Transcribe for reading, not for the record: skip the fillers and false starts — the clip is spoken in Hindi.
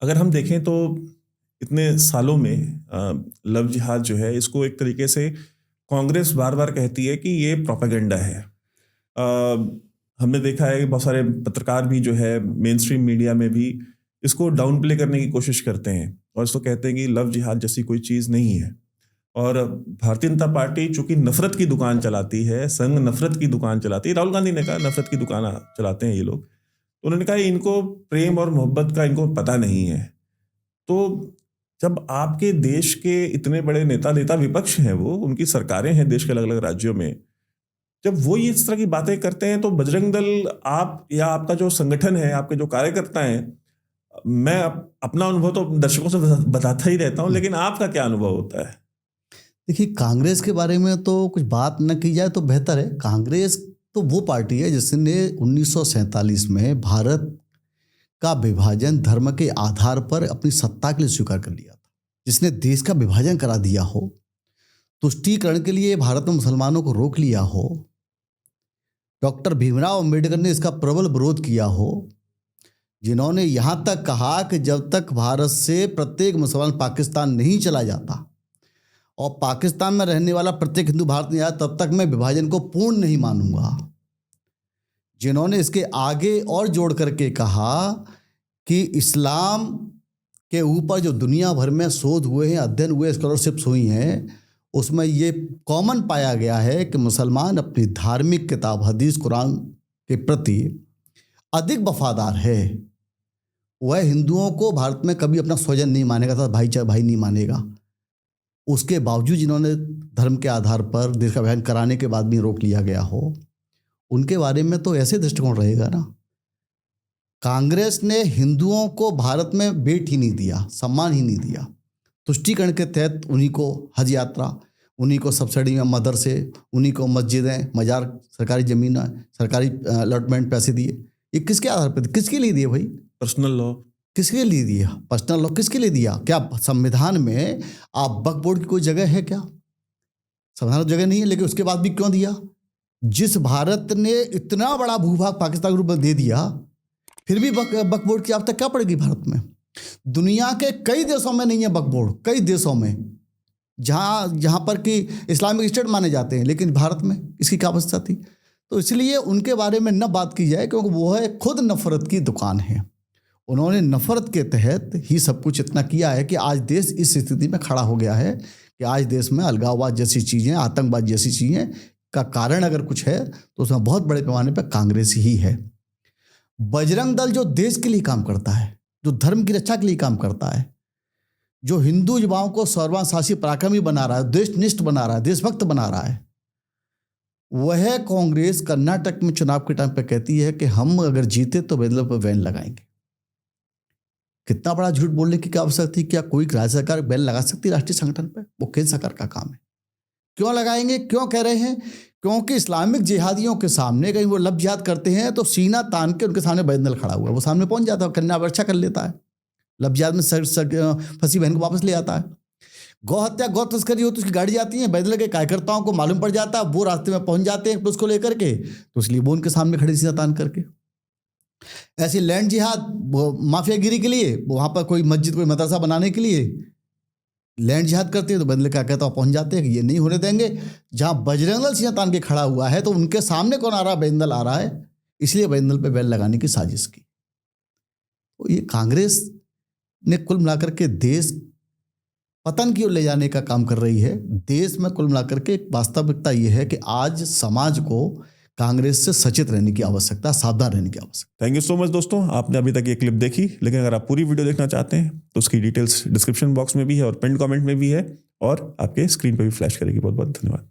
अगर हम देखें तो इतने सालों में लव जिहाद जो है इसको एक तरीके से कांग्रेस बार बार कहती है कि ये प्रोपेगेंडा है। हमने देखा है कि बहुत सारे पत्रकार भी जो है मेन स्ट्रीम मीडिया में भी इसको डाउन प्ले करने की कोशिश करते हैं और इसको कहते हैं कि लव जिहाद जैसी कोई चीज़ नहीं है। और भारतीय जनता पार्टी चूंकि नफरत की दुकान चलाती है, संघ नफरत की दुकान चलाती है, राहुल गांधी ने कहा नफरत की दुकान चलाते हैं ये लोग, तो उन्होंने कहा इनको प्रेम और मोहब्बत का इनको पता नहीं है। तो जब आपके देश के इतने बड़े नेता विपक्ष हैं, वो उनकी सरकारें हैं देश के अलग अलग राज्यों में, जब वो ये इस तरह की बातें करते हैं तो बजरंग दल आप या आपका जो संगठन है, आपके जो कार्यकर्ता हैं, मैं अपना अनुभव तो दर्शकों से बताता ही रहता हूं, लेकिन आपका क्या अनुभव होता है? देखिए, कांग्रेस के बारे में तो कुछ बात न की जाए तो बेहतर है। कांग्रेस तो वो पार्टी है जिसने 1947 में भारत का विभाजन धर्म के आधार पर अपनी सत्ता के लिए स्वीकार कर लिया था, जिसने देश का विभाजन करा दिया हो, तुष्टीकरण के लिए भारत में मुसलमानों को रोक लिया हो, डॉक्टर भीमराव अंबेडकर ने इसका प्रबल विरोध किया हो, जिन्होंने यहाँ तक कहा कि जब तक भारत से प्रत्येक मुसलमान पाकिस्तान नहीं चला जाता और पाकिस्तान में रहने वाला प्रत्येक हिंदू भारत नहीं आया तब तक मैं विभाजन को पूर्ण नहीं मानूंगा, जिन्होंने इसके आगे और जोड़ करके कहा कि इस्लाम के ऊपर जो दुनिया भर में शोध हुए हैं, अध्ययन हुए, स्कॉलरशिप्स हुई हैं, उसमें ये कॉमन पाया गया है कि मुसलमान अपनी धार्मिक किताब हदीस कुरान के प्रति अधिक वफादार है। वह हिंदुओं को भारत में कभी अपना स्वजन नहीं मानेगा था, भाई नहीं मानेगा। उसके बावजूद जिन्होंने धर्म के आधार पर देश का विभाजन कराने के बाद भी रोक लिया गया हो, उनके बारे में तो ऐसे दृष्टिकोण रहेगा ना। कांग्रेस ने हिंदुओं को भारत में वेट ही नहीं दिया, सम्मान ही नहीं दिया। तुष्टीकरण के तहत उन्हीं को हज यात्रा, उन्हीं को सब्सिडी में मदरसे, उन्हीं को मस्जिदें, मजार, सरकारी ज़मीन, सरकारी अलॉटमेंट पैसे दिए। ये किसके आधार पर, किसके लिए दिए भाई? पर्सनल लॉ किसके लिए दिया? पर्सनल लॉ किसके लिए दिया? क्या संविधान में आप वक्फ बोर्ड की कोई जगह है क्या? संविधान की जगह नहीं है, लेकिन उसके बाद भी क्यों दिया? जिस भारत ने इतना बड़ा भूभाग पाकिस्तान के रूप में दे दिया, फिर भी वक्फ बोर्ड की आवश्यकता क्या पड़ेगी भारत में? दुनिया के कई देशों में नहीं है वक्फ बोर्ड, कई देशों में जहाँ पर कि इस्लामिक स्टेट माने जाते हैं, लेकिन भारत में इसकी क्या आवश्यकता थी? तो इसलिए उनके बारे में न बात की जाए, क्योंकि वो है खुद नफरत की दुकान है। उन्होंने नफरत के तहत ही सब कुछ इतना किया है कि आज देश इस स्थिति में खड़ा हो गया है कि आज देश में अलगाववाद जैसी चीज़ें, आतंकवाद जैसी चीज़ें का कारण अगर कुछ है तो उसमें बहुत बड़े पैमाने पर कांग्रेस ही है। बजरंग दल जो देश के लिए काम करता है, जो धर्म की रक्षा के लिए काम करता है, जो हिंदू युवाओं को सर्वशासी पराक्रमी बना रहा है, देशनिष्ठ बना रहा है, देशभक्त बना रहा है, वह कांग्रेस कर्नाटक में चुनाव के टाइम पे कहती है कि हम अगर जीते तो बदले पर बैन लगाएंगे। कितना बड़ा झूठ बोलने की क्या आवश्यकता थी? क्या कोई राज्य सरकार बैन लगा सकती है राष्ट्रीय संगठन पे? वो केंद्र सरकार का काम है। क्यों लगाएंगे? क्यों कह रहे हैं? क्योंकि इस्लामिक जिहादियों के सामने कहीं वो लव जिहाद करते हैं तो सीना तान के उनके सामने बजरंग दल खड़ा हुआ है, वो सामने पहुंच जाता है, कन्या वर्षा कर लेता है, लव जिहाद में फंसी बहन को वापस ले आता है। गौ हत्या, गौ तस्करी हो तो उसकी गाड़ी जाती है, बजरंग दल के कार्यकर्ताओं को मालूम पड़ जाता है, वो रास्ते में पहुंच जाते हैं पुलिस को लेकर के, तो इसलिए वो उनके सामने खड़े सीना तान करके। ऐसी लैंड जिहाद, माफियागिरी के लिए, वहाँ पर कोई मस्जिद, कोई मदरसा बनाने के लिए लैंड जिहाद करते हैं, तो बजरंग दल क्या कहता है, पहुंच जाते हैं कि ये नहीं होने देंगे। जहाँ बजरंग दल सीना तान के खड़ा हुआ है तो उनके सामने कौन आ रहा है? बजरंग दल आ रहा है, इसलिए बजरंग दल पे बैन लगाने की साजिश की। तो ये कांग्रेस ने कुल मिलाकर के देश पतन की ओर ले जाने का काम कर रही है। देश में कुल मिलाकर के एक वास्तविकता ये है कि आज समाज को कांग्रेस से सचेत रहने की आवश्यकता, सावधान रहने की आवश्यकता। थैंक यू सो मच दोस्तों, आपने अभी तक ये क्लिप देखी, लेकिन अगर आप पूरी वीडियो देखना चाहते हैं तो उसकी डिटेल्स डिस्क्रिप्शन बॉक्स में भी है और पिन कमेंट में भी है और आपके स्क्रीन पर भी फ्लैश करेगी। बहुत बहुत धन्यवाद।